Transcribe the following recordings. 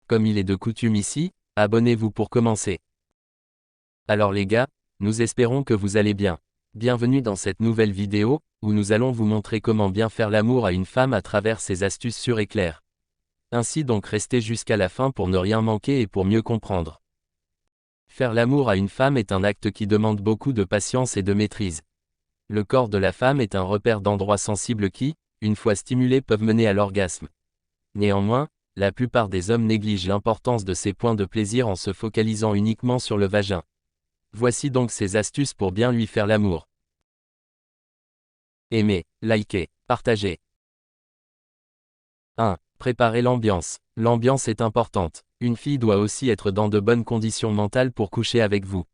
Comme il est de coutume ici, abonnez-vous pour commencer. Alors les gars, nous espérons que vous allez bien. Bienvenue dans cette nouvelle vidéo, où nous allons vous montrer comment bien faire l'amour à une femme à travers ces astuces sûres et claires. Ainsi donc restez jusqu'à la fin pour ne rien manquer et pour mieux comprendre. Faire l'amour à une femme est un acte qui demande beaucoup de patience et de maîtrise. Le corps de la femme est un repère d'endroits sensibles qui, une fois stimulés, peuvent mener à l'orgasme. Néanmoins, la plupart des hommes négligent l'importance de ces points de plaisir en se focalisant uniquement sur le vagin. Voici donc ces astuces pour bien lui faire l'amour. Aimer, liker, partager. 1. Préparer l'ambiance. L'ambiance est importante. Une fille doit aussi être dans de bonnes conditions mentales pour coucher avec vous.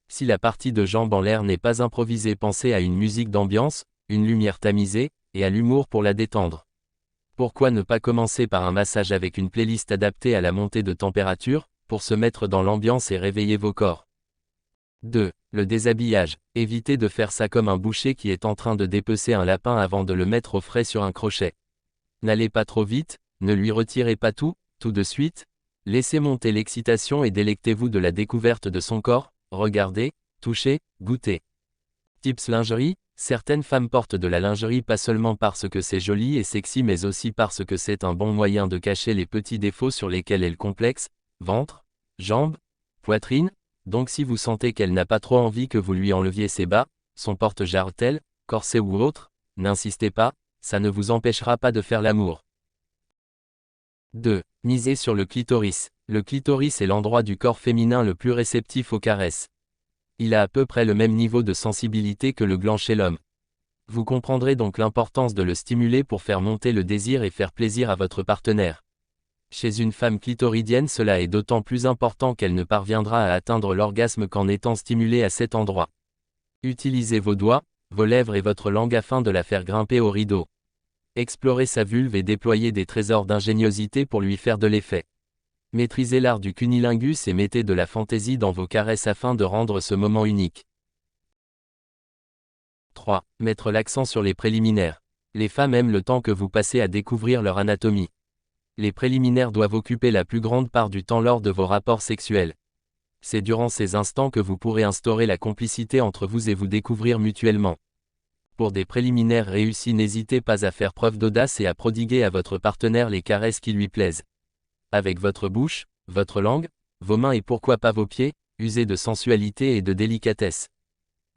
Si la partie de jambes en l'air n'est pas improvisée, pensez à une musique d'ambiance, une lumière tamisée, et à l'humour pour la détendre. Pourquoi ne pas commencer par un massage avec une playlist adaptée à la montée de température, pour se mettre dans l'ambiance et réveiller vos corps. 2. Le déshabillage. Évitez de faire ça comme un boucher qui est en train de dépecer un lapin avant de le mettre au frais sur un crochet. N'allez pas trop vite, ne lui retirez pas tout de suite. Laissez monter l'excitation et délectez-vous de la découverte de son corps, regardez, touchez, goûtez. Tips lingerie. Certaines femmes portent de la lingerie pas seulement parce que c'est joli et sexy mais aussi parce que c'est un bon moyen de cacher les petits défauts sur lesquels elles complexent, ventre, jambes, poitrine. Donc si vous sentez qu'elle n'a pas trop envie que vous lui enleviez ses bas, son porte-jartel, corset ou autre, n'insistez pas, ça ne vous empêchera pas de faire l'amour. 2. Misez sur le clitoris. Le clitoris est l'endroit du corps féminin le plus réceptif aux caresses. Il a à peu près le même niveau de sensibilité que le gland chez l'homme. Vous comprendrez donc l'importance de le stimuler pour faire monter le désir et faire plaisir à votre partenaire. Chez une femme clitoridienne, cela est d'autant plus important qu'elle ne parviendra à atteindre l'orgasme qu'en étant stimulée à cet endroit. Utilisez vos doigts, vos lèvres et votre langue afin de la faire grimper au rideau. Explorez sa vulve et déployez des trésors d'ingéniosité pour lui faire de l'effet. Maîtrisez l'art du cunnilingus et mettez de la fantaisie dans vos caresses afin de rendre ce moment unique. 3. Mettre l'accent sur les préliminaires. Les femmes aiment le temps que vous passez à découvrir leur anatomie. Les préliminaires doivent occuper la plus grande part du temps lors de vos rapports sexuels. C'est durant ces instants que vous pourrez instaurer la complicité entre vous et vous découvrir mutuellement. Pour des préliminaires réussis, n'hésitez pas à faire preuve d'audace et à prodiguer à votre partenaire les caresses qui lui plaisent. Avec votre bouche, votre langue, vos mains et pourquoi pas vos pieds, usez de sensualité et de délicatesse.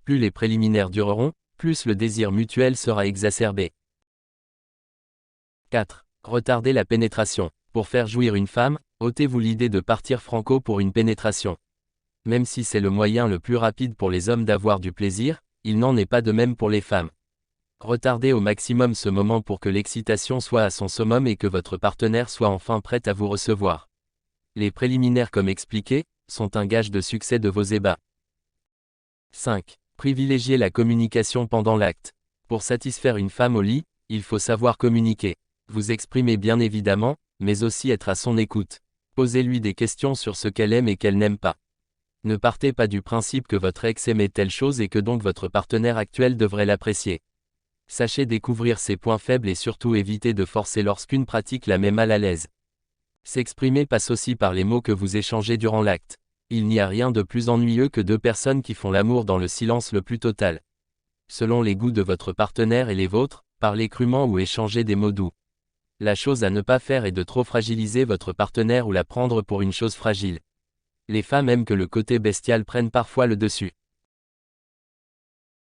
Plus les préliminaires dureront, plus le désir mutuel sera exacerbé. 4. Retardez la pénétration. Pour faire jouir une femme, ôtez-vous l'idée de partir franco pour une pénétration. Même si c'est le moyen le plus rapide pour les hommes d'avoir du plaisir, il n'en est pas de même pour les femmes. Retardez au maximum ce moment pour que l'excitation soit à son summum et que votre partenaire soit enfin prêt à vous recevoir. Les préliminaires, comme expliqué, sont un gage de succès de vos ébats. 5. Privilégiez la communication pendant l'acte. Pour satisfaire une femme au lit, il faut savoir communiquer. Vous exprimer bien évidemment, mais aussi être à son écoute. Posez-lui des questions sur ce qu'elle aime et qu'elle n'aime pas. Ne partez pas du principe que votre ex aimait telle chose et que donc votre partenaire actuel devrait l'apprécier. Sachez découvrir ses points faibles et surtout évitez de forcer lorsqu'une pratique la met mal à l'aise. S'exprimer passe aussi par les mots que vous échangez durant l'acte. Il n'y a rien de plus ennuyeux que deux personnes qui font l'amour dans le silence le plus total. Selon les goûts de votre partenaire et les vôtres, parlez crûment ou échangez des mots doux. La chose à ne pas faire est de trop fragiliser votre partenaire ou la prendre pour une chose fragile. Les femmes aiment que le côté bestial prenne parfois le dessus.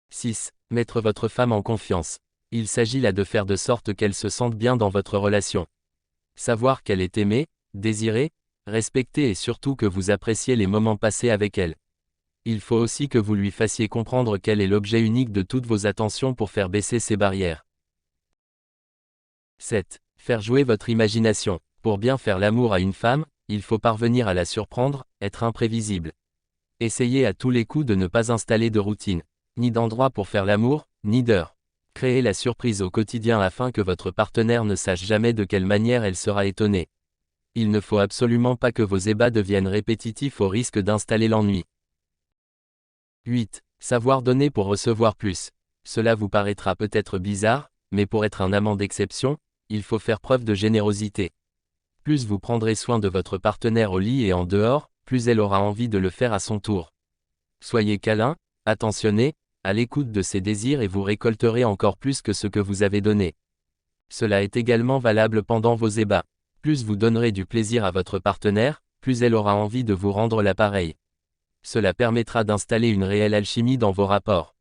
6. Mettre votre femme en confiance. Il s'agit là de faire de sorte qu'elle se sente bien dans votre relation. Savoir qu'elle est aimée, désirée, respectée et surtout que vous appréciez les moments passés avec elle. Il faut aussi que vous lui fassiez comprendre qu'elle est l'objet unique de toutes vos attentions pour faire baisser ses barrières. 7. Faire jouer votre imagination. Pour bien faire l'amour à une femme, il faut parvenir à la surprendre, être imprévisible. Essayez à tous les coups de ne pas installer de routine, ni d'endroit pour faire l'amour, ni d'heure. Créez la surprise au quotidien afin que votre partenaire ne sache jamais de quelle manière elle sera étonnée. Il ne faut absolument pas que vos ébats deviennent répétitifs au risque d'installer l'ennui. 8. Savoir donner pour recevoir plus. Cela vous paraîtra peut-être bizarre, mais pour être un amant d'exception, il faut faire preuve de générosité. Plus vous prendrez soin de votre partenaire au lit et en dehors, plus elle aura envie de le faire à son tour. Soyez câlin, attentionné, à l'écoute de ses désirs et vous récolterez encore plus que ce que vous avez donné. Cela est également valable pendant vos ébats. Plus vous donnerez du plaisir à votre partenaire, plus elle aura envie de vous rendre l'appareil. Cela permettra d'installer une réelle alchimie dans vos rapports.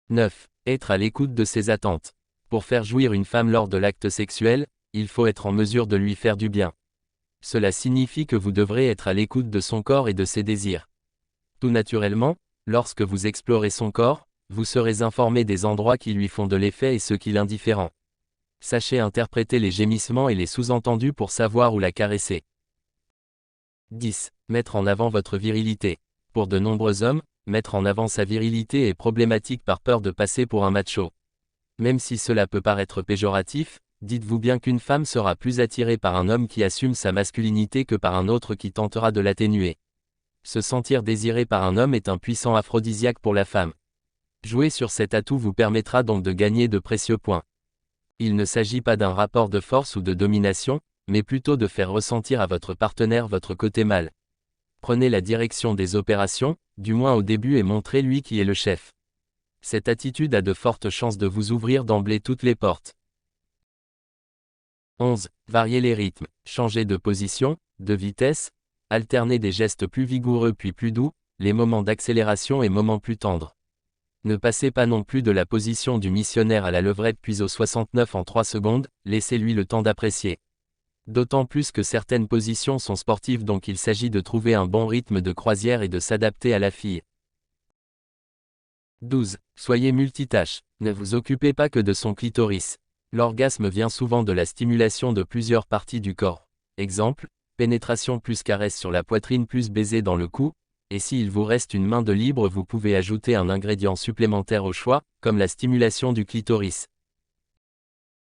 9. Être à l'écoute de ses attentes. Pour faire jouir une femme lors de l'acte sexuel, il faut être en mesure de lui faire du bien. Cela signifie que vous devrez être à l'écoute de son corps et de ses désirs. Tout naturellement, lorsque vous explorez son corps, vous serez informé des endroits qui lui font de l'effet et ceux qui l'indifférent. Sachez interpréter les gémissements et les sous-entendus pour savoir où la caresser. 10. Mettre en avant votre virilité. Pour de nombreux hommes, mettre en avant sa virilité est problématique par peur de passer pour un macho. Même si cela peut paraître péjoratif, dites-vous bien qu'une femme sera plus attirée par un homme qui assume sa masculinité que par un autre qui tentera de l'atténuer. Se sentir désiré par un homme est un puissant aphrodisiaque pour la femme. Jouer sur cet atout vous permettra donc de gagner de précieux points. Il ne s'agit pas d'un rapport de force ou de domination, mais plutôt de faire ressentir à votre partenaire votre côté mâle. Prenez la direction des opérations, du moins au début, et montrez-lui qui est le chef. Cette attitude a de fortes chances de vous ouvrir d'emblée toutes les portes. 11. Variez les rythmes, changez de position, de vitesse, alternez des gestes plus vigoureux puis plus doux, les moments d'accélération et moments plus tendres. Ne passez pas non plus de la position du missionnaire à la levrette puis au 69 en 3 secondes, laissez-lui le temps d'apprécier. D'autant plus que certaines positions sont sportives, donc il s'agit de trouver un bon rythme de croisière et de s'adapter à la fille. 12. Soyez multitâche, ne vous occupez pas que de son clitoris. L'orgasme vient souvent de la stimulation de plusieurs parties du corps. Exemple, pénétration plus caresse sur la poitrine plus baiser dans le cou, et s'il vous reste une main de libre, vous pouvez ajouter un ingrédient supplémentaire au choix, comme la stimulation du clitoris.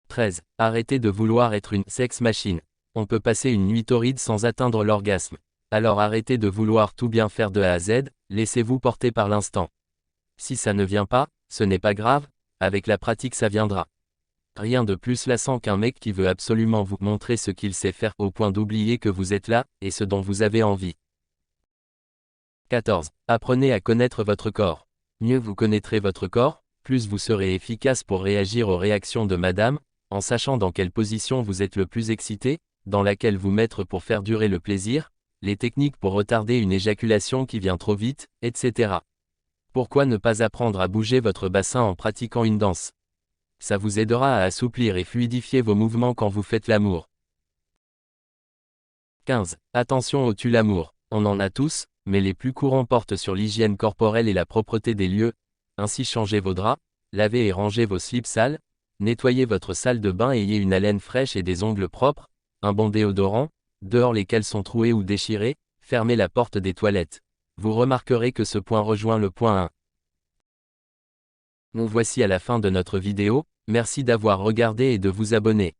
13. Arrêtez de vouloir être une sex machine. On peut passer une nuit torride sans atteindre l'orgasme. Alors arrêtez de vouloir tout bien faire de A à Z, laissez-vous porter par l'instant. Si ça ne vient pas, ce n'est pas grave, avec la pratique ça viendra. Rien de plus lassant qu'un mec qui veut absolument vous montrer ce qu'il sait faire au point d'oublier que vous êtes là, et ce dont vous avez envie. 14. Apprenez à connaître votre corps. Mieux vous connaîtrez votre corps, plus vous serez efficace pour réagir aux réactions de madame, en sachant dans quelle position vous êtes le plus excité, dans laquelle vous mettre pour faire durer le plaisir, les techniques pour retarder une éjaculation qui vient trop vite, etc. Pourquoi ne pas apprendre à bouger votre bassin en pratiquant une danse? Ça vous aidera à assouplir et fluidifier vos mouvements quand vous faites l'amour. 15. Attention au tue-l'amour. On en a tous, mais les plus courants portent sur l'hygiène corporelle et la propreté des lieux. Ainsi changez vos draps, lavez et rangez vos slips sales, nettoyez votre salle de bain et ayez une haleine fraîche et des ongles propres, un bon déodorant, dehors les caleçons troués ou déchirés, fermez la porte des toilettes. Vous remarquerez que ce point rejoint le point 1. Nous voici à la fin de notre vidéo, merci d'avoir regardé et de vous abonner.